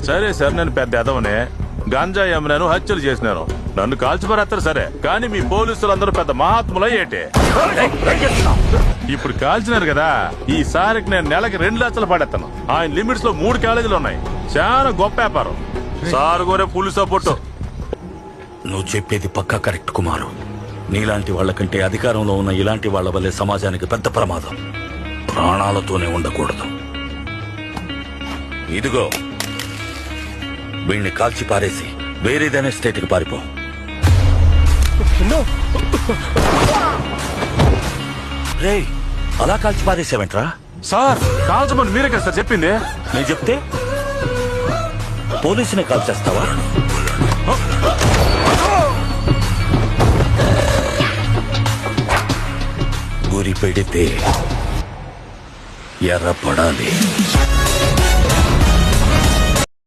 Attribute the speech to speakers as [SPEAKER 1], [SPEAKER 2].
[SPEAKER 1] సరే సార్, నేను పెద్ద ఎదవనే, గంజాయి అమ్మినాను, హత్యలు చేసినాను, నన్ను కాల్చిపారేస్తారు సరే, కానీ మీ పోలీసులందరూ పెద్ద మహాత్ములై ఏంటి? ఇప్పుడు కాల్చినారు కదా, ఈసారికి నేను నెలకి 2 లక్షలు పడేస్తాను. ఆయన లిమిట్స్ లో 3 కాలేజీలు ఉన్నాయి. చాలా గొప్ప వ్యాపారం సార్. కోరే ఫుల్ సపోర్ట్.
[SPEAKER 2] నువ్వు చెప్పేది పక్కా కరెక్ట్ కుమారు. నీలాంటి వాళ్ళకంటే అధికారంలో ఉన్న ఇలాంటి వాళ్ళ వల్లే సమాజానికి పెద్ద ప్రమాదం. ప్రాణాలతోనే ఉండకూడదు. ఇదిగో వీణ్ణి కాల్చి పారేసి వేరేదైనా స్టేట్కి పారిపో. రే, అలా కాల్చి పారేసావేంట్రా?
[SPEAKER 1] సార్ కాల్చమని మీరే కదా సార్ చెప్పింది.
[SPEAKER 2] నేను చెప్తే పోలీసుని కాల్ చేస్తావా? గురి పెడితే ఎర్ర పడాలి.